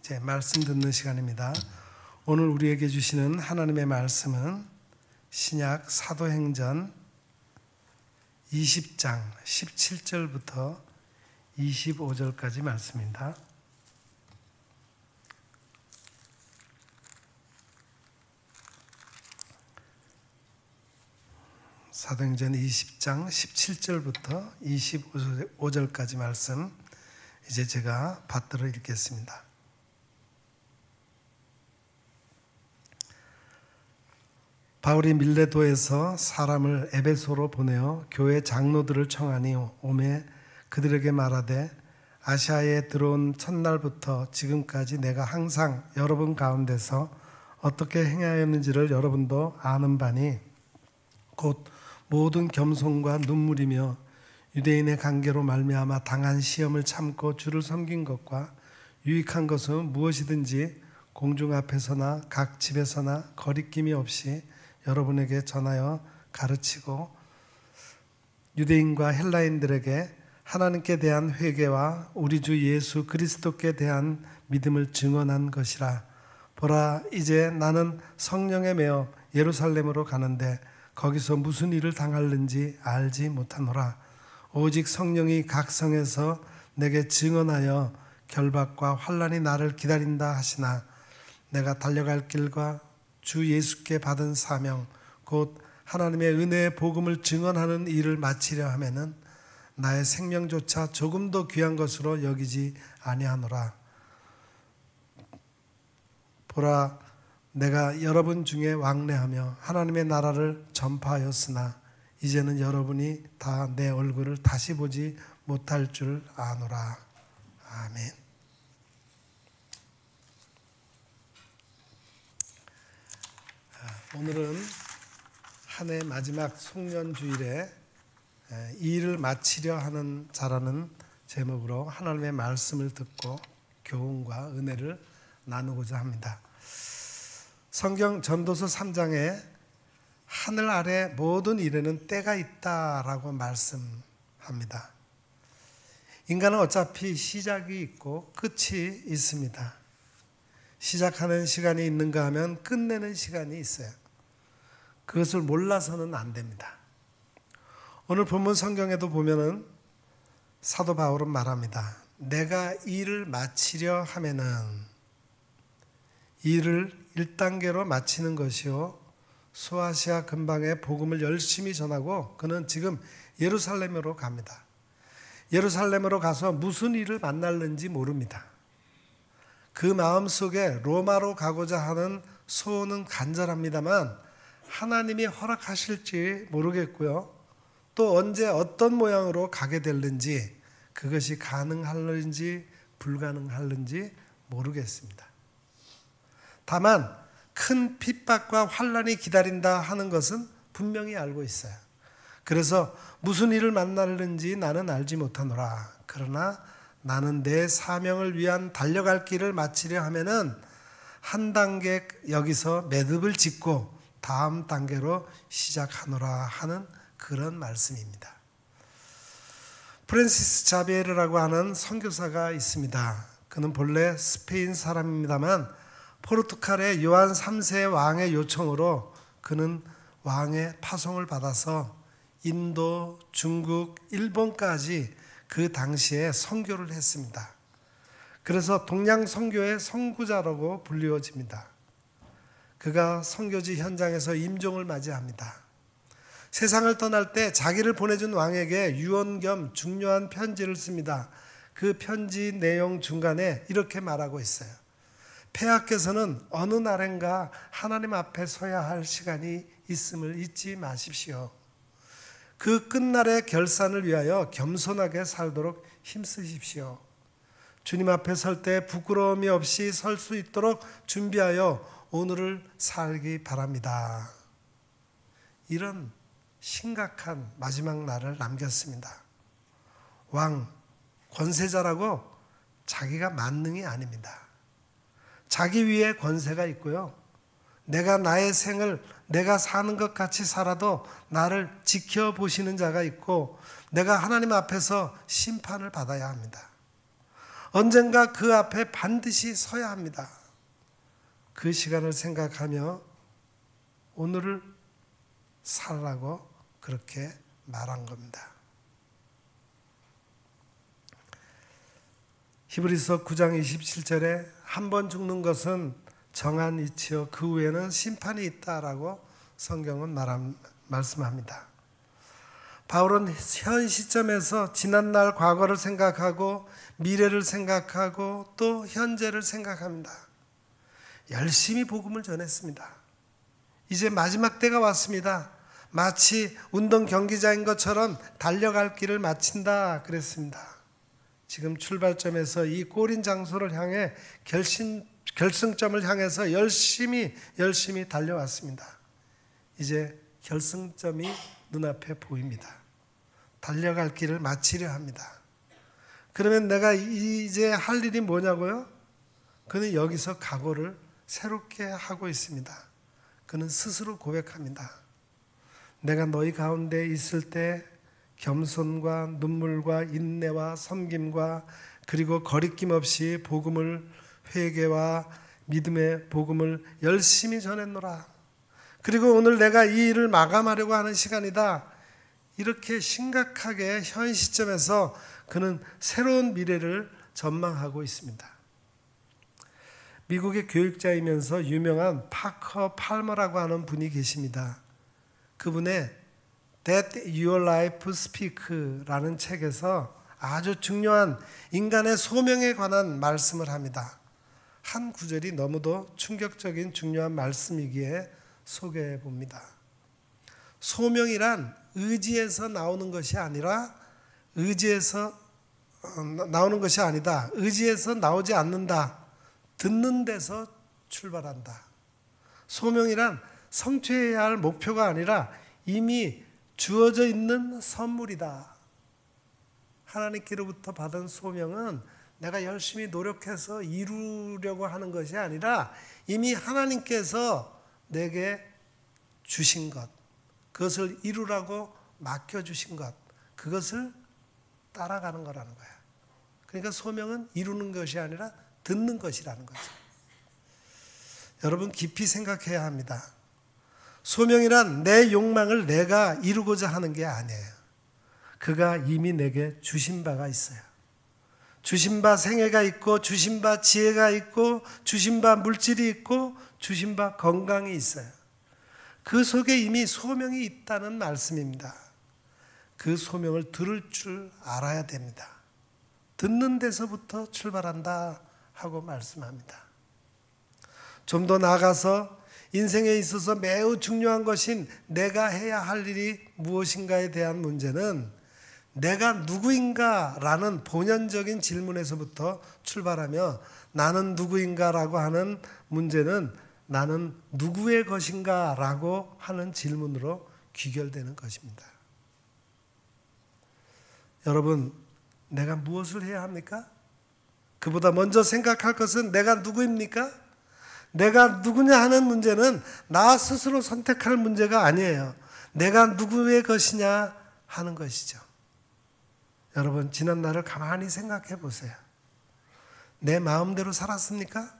이제 말씀 듣는 시간입니다. 오늘 우리에게 주시는 하나님의 말씀은 신약 사도행전 20장 17절부터 25절까지 말씀입니다. 사도행전 20장 17절부터 25절까지 말씀 이제 제가 받들어 읽겠습니다. 바울이 밀레도에서 사람을 에베소로 보내어 교회 장로들을 청하니 오매 그들에게 말하되 아시아에 들어온 첫날부터 지금까지 내가 항상 여러분 가운데서 어떻게 행하였는지를 여러분도 아는 바니 곧 모든 겸손과 눈물이며 유대인의 관계로 말미암아 당한 시험을 참고 주를 섬긴 것과 유익한 것은 무엇이든지 공중 앞에서나 각 집에서나 거리낌이 없이 여러분에게 전하여 가르치고 유대인과 헬라인들에게 하나님께 대한 회개와 우리 주 예수 그리스도께 대한 믿음을 증언한 것이라. 보라, 이제 나는 성령에 매어 예루살렘으로 가는데 거기서 무슨 일을 당할는지 알지 못하노라. 오직 성령이 각 성에서 내게 증언하여 결박과 환난이 나를 기다린다 하시나 내가 달려갈 길과 주 예수께 받은 사명 곧 하나님의 은혜의 복음을 증언하는 일을 마치려 하면은 나의 생명조차 조금도 귀한 것으로 여기지 아니하노라. 보라, 내가 여러분 중에 왕래하며 하나님의 나라를 전파하였으나 이제는 여러분이 다 내 얼굴을 다시 보지 못할 줄 아노라. 아멘. 오늘은 한 해 마지막 송년주일에 이 일을 마치려 하는 자라는 제목으로 하나님의 말씀을 듣고 교훈과 은혜를 나누고자 합니다. 성경 전도서 3장에 하늘 아래 모든 일에는 때가 있다라고 말씀합니다. 인간은 어차피 시작이 있고 끝이 있습니다. 시작하는 시간이 있는가 하면 끝내는 시간이 있어요. 그것을 몰라서는 안 됩니다. 오늘 본문 성경에도 보면은 사도 바울은 말합니다. 내가 일을 마치려 하면은 일을 1단계로 마치는 것이요 소아시아 근방에 복음을 열심히 전하고 그는 지금 예루살렘으로 갑니다. 예루살렘으로 가서 무슨 일을 만날는지 모릅니다. 그 마음속에 로마로 가고자 하는 소원은 간절합니다만 하나님이 허락하실지 모르겠고요. 또 언제 어떤 모양으로 가게 될는지 그것이 가능할는지 불가능할는지 모르겠습니다. 다만 큰 핍박과 환난이 기다린다 하는 것은 분명히 알고 있어요. 그래서 무슨 일을 만날는지 나는 알지 못하노라. 그러나 나는 내 사명을 위한 달려갈 길을 마치려 하면은 한 단계 여기서 매듭을 짓고 다음 단계로 시작하노라 하는 그런 말씀입니다. 프란시스 자비에르라고 하는 선교사가 있습니다. 그는 본래 스페인 사람입니다만 포르투갈의 요한 3세 왕의 요청으로 그는 왕의 파송을 받아서 인도, 중국, 일본까지 그 당시에 선교를 했습니다. 그래서 동양 선교의 선구자라고 불리워집니다. 그가 선교지 현장에서 임종을 맞이합니다. 세상을 떠날 때 자기를 보내준 왕에게 유언 겸 중요한 편지를 씁니다. 그 편지 내용 중간에 이렇게 말하고 있어요. 폐하께서는 어느 날인가 하나님 앞에 서야 할 시간이 있음을 잊지 마십시오. 그 끝날의 결산을 위하여 겸손하게 살도록 힘쓰십시오. 주님 앞에 설 때 부끄러움이 없이 설 수 있도록 준비하여 오늘을 살기 바랍니다. 이런 심각한 마지막 날을 남겼습니다. 왕, 권세자라고 자기가 만능이 아닙니다. 자기 위에 권세가 있고요. 내가 나의 생을 내가 사는 것 같이 살아도 나를 지켜보시는 자가 있고 내가 하나님 앞에서 심판을 받아야 합니다. 언젠가 그 앞에 반드시 서야 합니다. 그 시간을 생각하며 오늘을 살라고 그렇게 말한 겁니다. 히브리서 9장 27절에 한 번 죽는 것은 정한 이치요 그 후에는 심판이 있다라고 성경은 말씀합니다. 바울은 현 시점에서 지난날 과거를 생각하고 미래를 생각하고 또 현재를 생각합니다. 열심히 복음을 전했습니다. 이제 마지막 때가 왔습니다. 마치 운동 경기장인 것처럼 달려갈 길을 마친다 그랬습니다. 지금 출발점에서 이 골인 장소를 향해 결승점을 향해서 열심히 달려왔습니다. 이제 결승점이 눈앞에 보입니다. 달려갈 길을 마치려 합니다. 그러면 내가 이제 할 일이 뭐냐고요? 그는 여기서 각오를 새롭게 하고 있습니다. 그는 스스로 고백합니다. 내가 너희 가운데 있을 때 겸손과 눈물과 인내와 섬김과 그리고 거리낌 없이 복음을 회개와 믿음의 복음을 열심히 전했노라. 그리고 오늘 내가 이 일을 마감하려고 하는 시간이다. 이렇게 심각하게 현 시점에서 그는 새로운 미래를 전망하고 있습니다. 미국의 교육자이면서 유명한 파커 팔머라고 하는 분이 계십니다. 그분의 That Your Life Speak라는 책에서 아주 중요한 인간의 소명에 관한 말씀을 합니다. 한 구절이 너무도 충격적인 중요한 말씀이기에 소개해 봅니다. 소명이란 의지에서 나오는 것이 아니다. 의지에서 나오지 않는다. 듣는 데서 출발한다. 소명이란 성취해야 할 목표가 아니라 이미 주어져 있는 선물이다. 하나님께로부터 받은 소명은 내가 열심히 노력해서 이루려고 하는 것이 아니라 이미 하나님께서 내게 주신 것, 그것을 이루라고 맡겨주신 것, 그것을 따라가는 거라는 거야. 그러니까 소명은 이루는 것이 아니라 듣는 것이라는 거죠. 여러분 깊이 생각해야 합니다. 소명이란 내 욕망을 내가 이루고자 하는 게 아니에요. 그가 이미 내게 주신 바가 있어요. 주신 바 생애가 있고 주신 바 지혜가 있고 주신 바 물질이 있고 주신 바 건강이 있어요. 그 속에 이미 소명이 있다는 말씀입니다. 그 소명을 들을 줄 알아야 됩니다. 듣는 데서부터 출발한다 하고 말씀합니다. 좀 더 나아가서 인생에 있어서 매우 중요한 것인 내가 해야 할 일이 무엇인가에 대한 문제는 내가 누구인가 라는 본연적인 질문에서부터 출발하며 나는 누구인가 라고 하는 문제는 나는 누구의 것인가 라고 하는 질문으로 귀결되는 것입니다. 여러분, 내가 무엇을 해야 합니까? 그보다 먼저 생각할 것은 내가 누구입니까? 내가 누구냐 하는 문제는 나 스스로 선택할 문제가 아니에요. 내가 누구의 것이냐 하는 것이죠. 여러분, 지난 날을 가만히 생각해 보세요. 내 마음대로 살았습니까?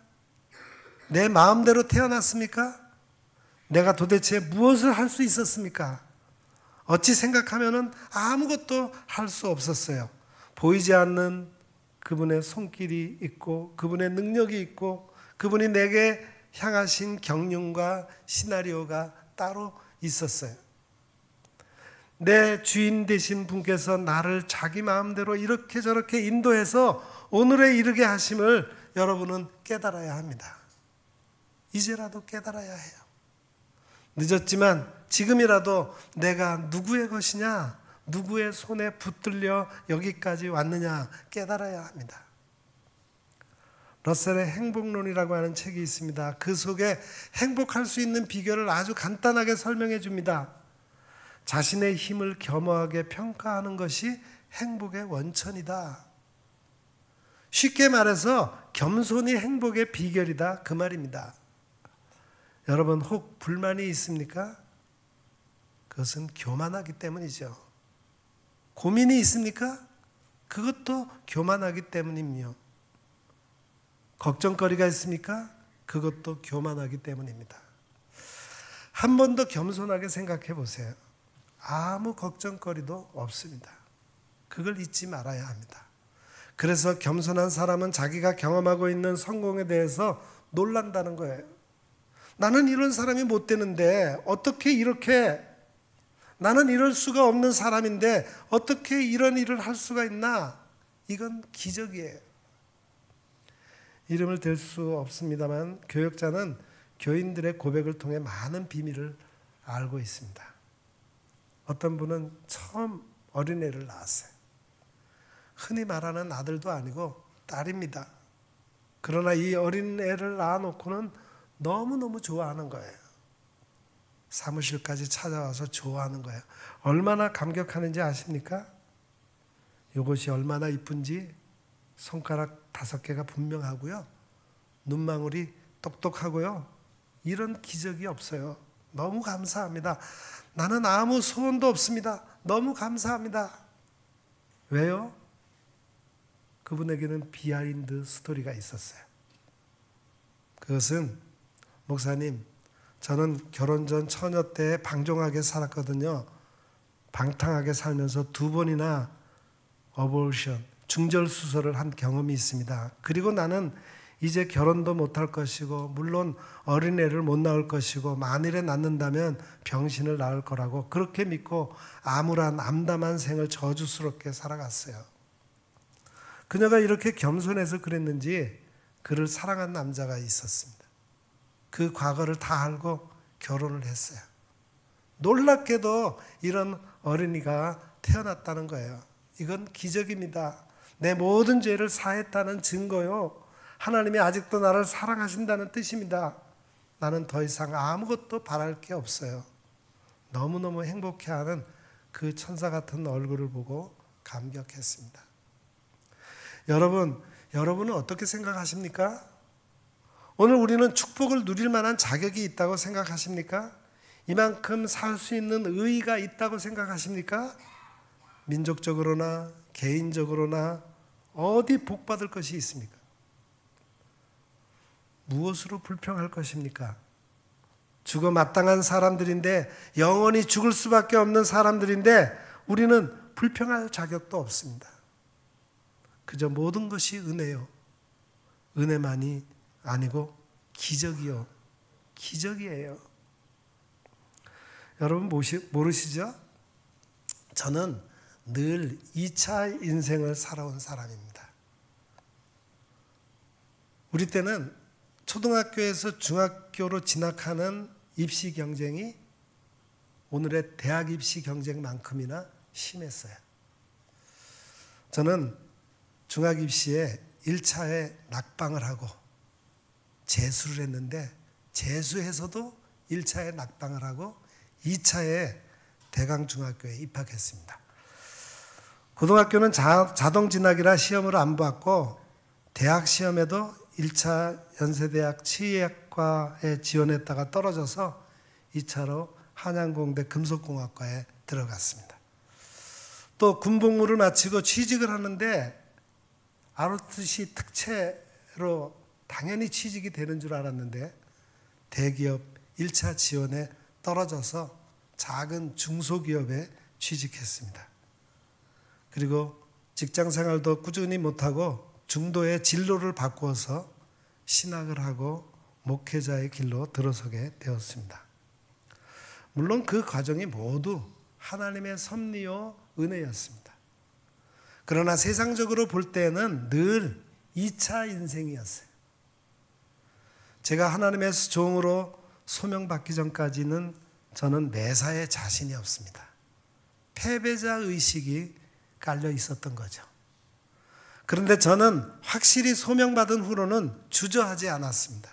내 마음대로 태어났습니까? 내가 도대체 무엇을 할 수 있었습니까? 어찌 생각하면은 아무것도 할 수 없었어요. 보이지 않는 그분의 손길이 있고 그분의 능력이 있고 그분이 내게 향하신 경륜과 시나리오가 따로 있었어요. 내 주인 되신 분께서 나를 자기 마음대로 이렇게 저렇게 인도해서 오늘에 이르게 하심을 여러분은 깨달아야 합니다. 이제라도 깨달아야 해요. 늦었지만 지금이라도 내가 누구의 것이냐, 누구의 손에 붙들려 여기까지 왔느냐 깨달아야 합니다. 러셀의 행복론이라고 하는 책이 있습니다. 그 속에 행복할 수 있는 비결을 아주 간단하게 설명해 줍니다. 자신의 힘을 겸허하게 평가하는 것이 행복의 원천이다. 쉽게 말해서 겸손이 행복의 비결이다 그 말입니다. 여러분, 혹 불만이 있습니까? 그것은 교만하기 때문이죠. 고민이 있습니까? 그것도 교만하기 때문이며 걱정거리가 있습니까? 그것도 교만하기 때문입니다. 한 번 더 겸손하게 생각해 보세요. 아무 걱정거리도 없습니다. 그걸 잊지 말아야 합니다. 그래서 겸손한 사람은 자기가 경험하고 있는 성공에 대해서 놀란다는 거예요. 나는 이런 사람이 못 되는데 어떻게 이렇게, 나는 이럴 수가 없는 사람인데 어떻게 이런 일을 할 수가 있나? 이건 기적이에요. 이름을 댈 수 없습니다만 교역자는 교인들의 고백을 통해 많은 비밀을 알고 있습니다. 어떤 분은 처음 어린애를 낳았어요. 흔히 말하는 아들도 아니고 딸입니다. 그러나 이 어린애를 낳아놓고는 너무너무 좋아하는 거예요. 사무실까지 찾아와서 좋아하는 거예요. 얼마나 감격하는지 아십니까? 이것이 얼마나 이쁜지 손가락 5개가 분명하고요. 눈망울이 똑똑하고요. 이런 기적이 없어요. 너무 감사합니다. 나는 아무 소원도 없습니다. 너무 감사합니다. 왜요? 그분에게는 비하인드 스토리가 있었어요. 그것은, 목사님, 저는 결혼 전 처녀 때 방종하게 살았거든요. 방탕하게 살면서 2번이나 어볼션, 중절수술을 한 경험이 있습니다. 그리고 나는 이제 결혼도 못할 것이고 물론 어린애를 못 낳을 것이고 만일에 낳는다면 병신을 낳을 거라고 그렇게 믿고 암울한 암담한 생을 저주스럽게 살아갔어요. 그녀가 이렇게 겸손해서 그랬는지 그를 사랑한 남자가 있었습니다. 그 과거를 다 알고 결혼을 했어요. 놀랍게도 이런 어린이가 태어났다는 거예요. 이건 기적입니다. 내 모든 죄를 사했다는 증거요. 하나님이 아직도 나를 사랑하신다는 뜻입니다. 나는 더 이상 아무것도 바랄 게 없어요. 너무너무 행복해하는 그 천사 같은 얼굴을 보고 감격했습니다. 여러분은 어떻게 생각하십니까? 오늘 우리는 축복을 누릴 만한 자격이 있다고 생각하십니까? 이만큼 살 수 있는 의의가 있다고 생각하십니까? 민족적으로나 개인적으로나 어디 복받을 것이 있습니까? 무엇으로 불평할 것입니까? 죽어 마땅한 사람들인데, 영원히 죽을 수밖에 없는 사람들인데 우리는 불평할 자격도 없습니다. 그저 모든 것이 은혜요. 은혜만이 아니고 기적이요. 기적이에요. 여러분 모르시죠? 저는 늘 2차 인생을 살아온 사람입니다. 우리 때는 초등학교에서 중학교로 진학하는 입시 경쟁이 오늘의 대학 입시 경쟁만큼이나 심했어요. 저는 중학 입시에 1차에 낙방을 하고 재수를 했는데, 재수해서도 1차에 낙방을 하고 2차에 대강중학교에 입학했습니다. 고등학교는 자동 진학이라 시험을 안 봤고 대학 시험에도 1차 연세대학 치의학과에 지원했다가 떨어져서 2차로 한양공대 금속공학과에 들어갔습니다. 또 군복무를 마치고 취직을 하는데 ROTC 특채로 당연히 취직이 되는 줄 알았는데 대기업 1차 지원에 떨어져서 작은 중소기업에 취직했습니다. 그리고 직장생활도 꾸준히 못하고 중도의 진로를 바꾸어서 신학을 하고 목회자의 길로 들어서게 되었습니다. 물론 그 과정이 모두 하나님의 섭리요 은혜였습니다. 그러나 세상적으로 볼 때는 늘 2차 인생이었어요. 제가 하나님의 종으로 소명받기 전까지는 저는 매사에 자신이 없습니다. 패배자 의식이 깔려 있었던 거죠. 그런데 저는 확실히 소명받은 후로는 주저하지 않았습니다.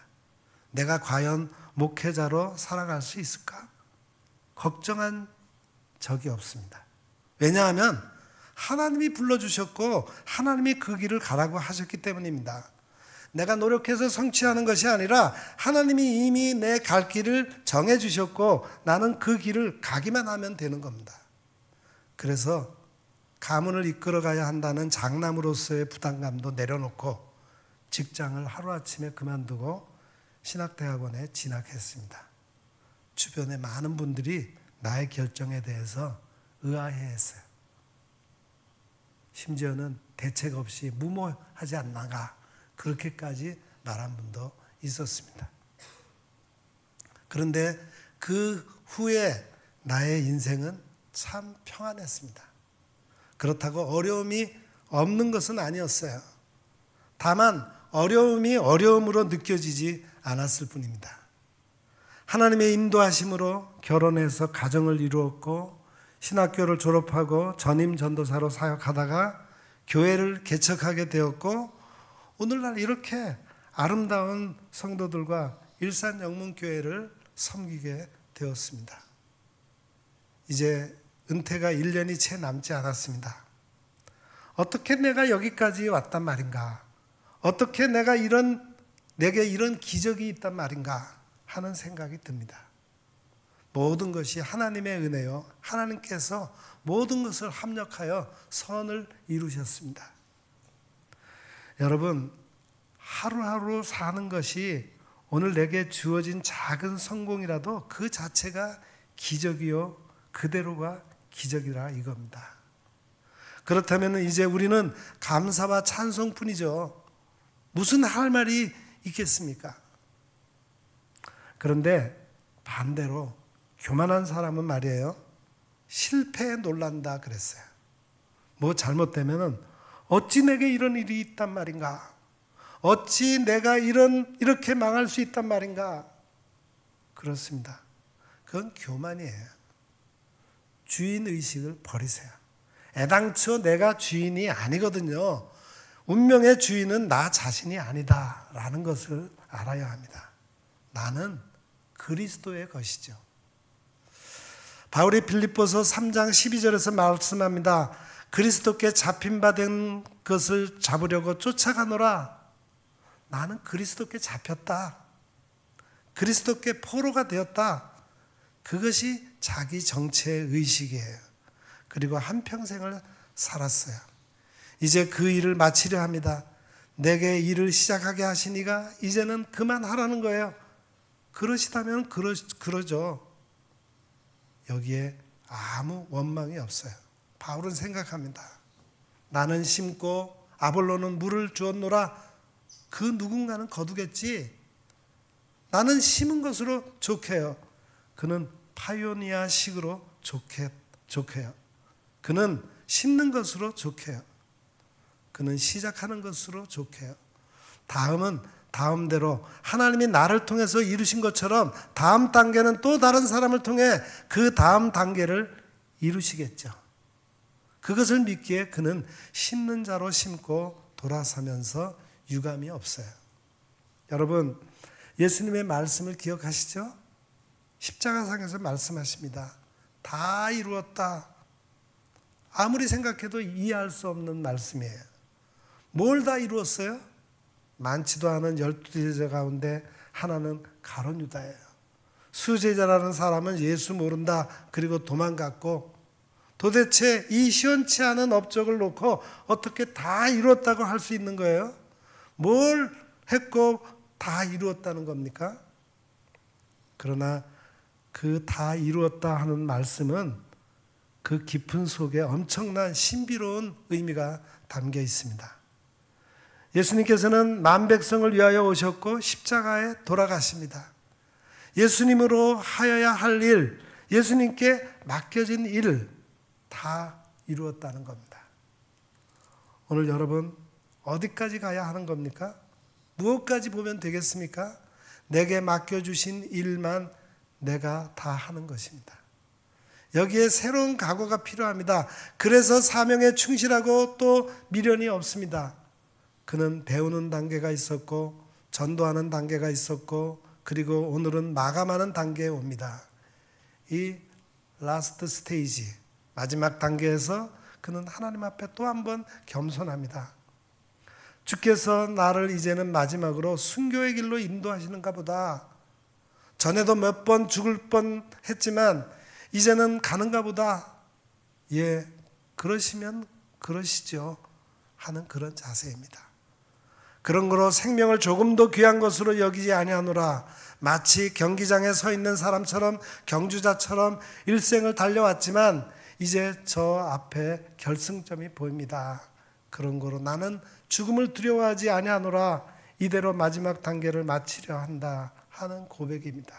내가 과연 목회자로 살아갈 수 있을까? 걱정한 적이 없습니다. 왜냐하면 하나님이 불러주셨고 하나님이 그 길을 가라고 하셨기 때문입니다. 내가 노력해서 성취하는 것이 아니라 하나님이 이미 내 갈 길을 정해주셨고 나는 그 길을 가기만 하면 되는 겁니다. 그래서 가문을 이끌어가야 한다는 장남으로서의 부담감도 내려놓고 직장을 하루아침에 그만두고 신학대학원에 진학했습니다. 주변의 많은 분들이 나의 결정에 대해서 의아해했어요. 심지어는 대책 없이 무모하지 않나가 그렇게까지 말한 분도 있었습니다. 그런데 그 후에 나의 인생은 참 평안했습니다. 그렇다고 어려움이 없는 것은 아니었어요. 다만 어려움이 어려움으로 느껴지지 않았을 뿐입니다. 하나님의 인도하심으로 결혼해서 가정을 이루었고 신학교를 졸업하고 전임 전도사로 사역하다가 교회를 개척하게 되었고 오늘날 이렇게 아름다운 성도들과 일산영문교회를 섬기게 되었습니다. 이제 은퇴가 1년이 채 남지 않았습니다. 어떻게 내가 여기까지 왔단 말인가? 어떻게 내게 이런 기적이 있단 말인가? 하는 생각이 듭니다. 모든 것이 하나님의 은혜요. 하나님께서 모든 것을 합력하여 선을 이루셨습니다. 여러분, 하루하루 사는 것이 오늘 내게 주어진 작은 성공이라도 그 자체가 기적이요. 그대로가 기적이라 이겁니다. 그렇다면 이제 우리는 감사와 찬송뿐이죠. 무슨 할 말이 있겠습니까? 그런데 반대로 교만한 사람은 말이에요. 실패에 놀란다 그랬어요. 뭐 잘못되면은 어찌 내게 이런 일이 있단 말인가? 어찌 내가 이렇게 망할 수 있단 말인가? 그렇습니다. 그건 교만이에요. 주인의식을 버리세요. 애당초 내가 주인이 아니거든요. 운명의 주인은 나 자신이 아니다라는 것을 알아야 합니다. 나는 그리스도의 것이죠. 바울이 빌립보서 3장 12절에서 말씀합니다. 그리스도께 잡힌 바 된 것을 잡으려고 쫓아가노라. 나는 그리스도께 잡혔다. 그리스도께 포로가 되었다. 그것이 자기 정체의 의식이에요. 그리고 한평생을 살았어요. 이제 그 일을 마치려 합니다. 내게 일을 시작하게 하시니가 이제는 그만하라는 거예요. 그러시다면 그러죠. 여기에 아무 원망이 없어요. 바울은 생각합니다. 나는 심고 아볼로는 물을 주었노라. 그 누군가는 거두겠지. 나는 심은 것으로 족해요. 그는 파이오니아식으로 족해요. 그는 심는 것으로 족해요. 그는 시작하는 것으로 족해요. 다음은 다음대로 하나님이 나를 통해서 이루신 것처럼 다음 단계는 또 다른 사람을 통해 그 다음 단계를 이루시겠죠. 그것을 믿기에 그는 심는 자로 심고 돌아서면서 유감이 없어요. 여러분, 예수님의 말씀을 기억하시죠? 십자가상에서 말씀하십니다. 다 이루었다. 아무리 생각해도 이해할 수 없는 말씀이에요. 뭘 다 이루었어요? 많지도 않은 12제자 가운데 하나는 가룟 유다예요. 수제자라는 사람은 예수 모른다. 그리고 도망갔고 도대체 이 시원치 않은 업적을 놓고 어떻게 다 이루었다고 할 수 있는 거예요? 뭘 했고 다 이루었다는 겁니까? 그러나 그 다 이루었다 하는 말씀은 그 깊은 속에 엄청난 신비로운 의미가 담겨 있습니다. 예수님께서는 만백성을 위하여 오셨고 십자가에 돌아가십니다. 예수님으로 하여야 할 일, 예수님께 맡겨진 일을 다 이루었다는 겁니다. 오늘 여러분 어디까지 가야 하는 겁니까? 무엇까지 보면 되겠습니까? 내게 맡겨주신 일만 내가 다 하는 것입니다. 여기에 새로운 각오가 필요합니다. 그래서 사명에 충실하고 또 미련이 없습니다. 그는 배우는 단계가 있었고 전도하는 단계가 있었고 그리고 오늘은 마감하는 단계에 옵니다. 이 라스트 스테이지, 마지막 단계에서 그는 하나님 앞에 또 한 번 겸손합니다. 주께서 나를 이제는 마지막으로 순교의 길로 인도하시는가 보다. 전에도 몇 번 죽을 뻔 했지만 이제는 가는가 보다. 예, 그러시면 그러시죠 하는 그런 자세입니다. 그런 거로 생명을 조금도 귀한 것으로 여기지 아니하노라. 마치 경기장에 서 있는 사람처럼, 경주자처럼 일생을 달려왔지만 이제 저 앞에 결승점이 보입니다. 그런 거로 나는 죽음을 두려워하지 아니하노라. 이대로 마지막 단계를 마치려 한다 하는 고백입니다.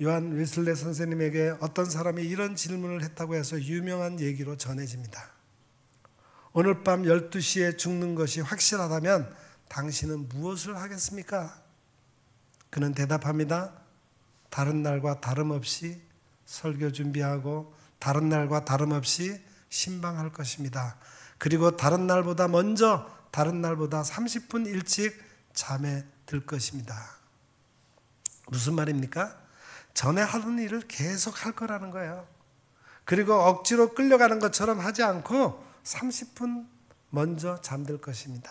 요한 웨슬레 선생님에게 어떤 사람이 이런 질문을 했다고 해서 유명한 얘기로 전해집니다. 오늘 밤 12시에 죽는 것이 확실하다면 당신은 무엇을 하겠습니까? 그는 대답합니다. 다른 날과 다름없이 설교 준비하고 다른 날과 다름없이 신방할 것입니다. 그리고 다른 날보다 먼저, 다른 날보다 30분 일찍 잠에 들 것입니다. 무슨 말입니까? 전에 하던 일을 계속 할 거라는 거예요. 그리고 억지로 끌려가는 것처럼 하지 않고 30분 먼저 잠들 것입니다.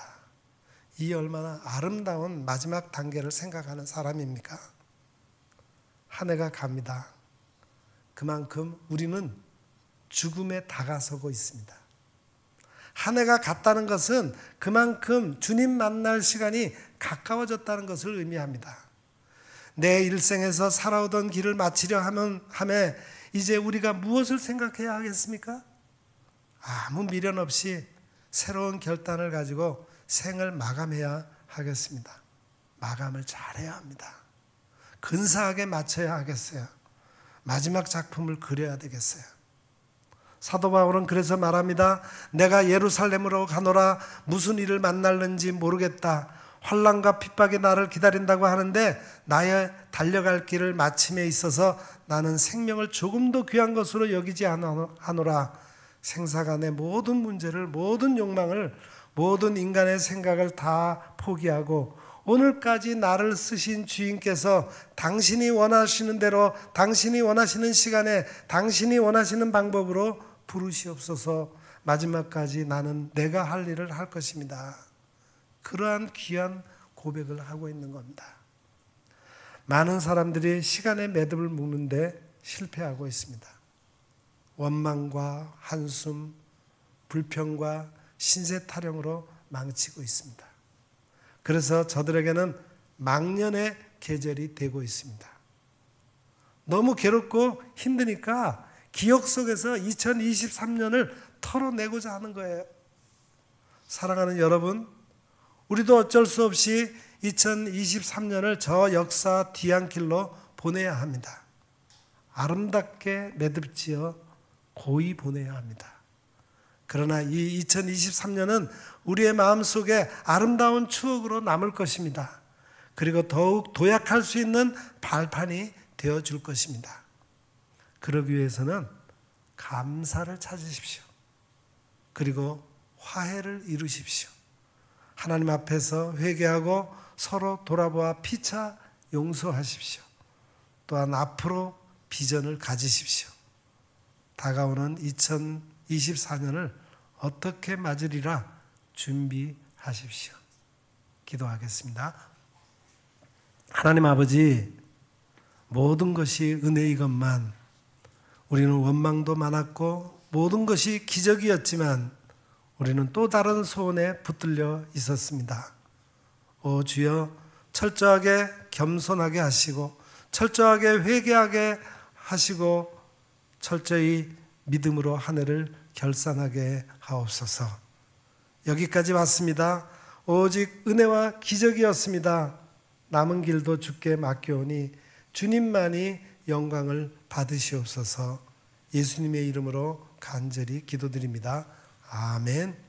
이 얼마나 아름다운 마지막 단계를 생각하는 사람입니까? 한 해가 갑니다. 그만큼 우리는 죽음에 다가서고 있습니다. 한 해가 갔다는 것은 그만큼 주님 만날 시간이 가까워졌다는 것을 의미합니다. 내 일생에서 살아오던 길을 마치려 함에 이제 우리가 무엇을 생각해야 하겠습니까? 아무 미련 없이 새로운 결단을 가지고 생을 마감해야 하겠습니다. 마감을 잘해야 합니다. 근사하게 마쳐야 하겠어요. 마지막 작품을 그려야 되겠어요. 사도 바울은 그래서 말합니다. 내가 예루살렘으로 가노라. 무슨 일을 만날는지 모르겠다. 환난과 핍박이 나를 기다린다고 하는데 나의 달려갈 길을 마침에 있어서 나는 생명을 조금도 귀한 것으로 여기지 않노라. 생사간의 모든 문제를, 모든 욕망을, 모든 인간의 생각을 다 포기하고 오늘까지 나를 쓰신 주인께서 당신이 원하시는 대로, 당신이 원하시는 시간에, 당신이 원하시는 방법으로 부르시옵소서. 마지막까지 나는 내가 할 일을 할 것입니다. 그러한 귀한 고백을 하고 있는 겁니다. 많은 사람들이 시간의 매듭을 묶는데 실패하고 있습니다. 원망과 한숨, 불평과 신세 타령으로 망치고 있습니다. 그래서 저들에게는 망년의 계절이 되고 있습니다. 너무 괴롭고 힘드니까 기억 속에서 2023년을 털어내고자 하는 거예요. 사랑하는 여러분, 우리도 어쩔 수 없이 2023년을 저 역사 뒤안길로 보내야 합니다. 아름답게 매듭지어 고이 보내야 합니다. 그러나 이 2023년은 우리의 마음속에 아름다운 추억으로 남을 것입니다. 그리고 더욱 도약할 수 있는 발판이 되어줄 것입니다. 그러기 위해서는 감사를 찾으십시오. 그리고 화해를 이루십시오. 하나님 앞에서 회개하고 서로 돌아보아 피차 용서하십시오. 또한 앞으로 비전을 가지십시오. 다가오는 2024년을 어떻게 맞으리라 준비하십시오. 기도하겠습니다. 하나님 아버지, 모든 것이 은혜이건만 우리는 원망도 많았고 모든 것이 기적이었지만 우리는 또 다른 소원에 붙들려 있었습니다. 오 주여, 철저하게 겸손하게 하시고 철저하게 회개하게 하시고 철저히 믿음으로 한 해를 결산하게 하옵소서. 여기까지 왔습니다. 오직 은혜와 기적이었습니다. 남은 길도 주께 맡겨오니 주님만이 영광을 받으시옵소서. 예수님의 이름으로 간절히 기도드립니다. 아멘.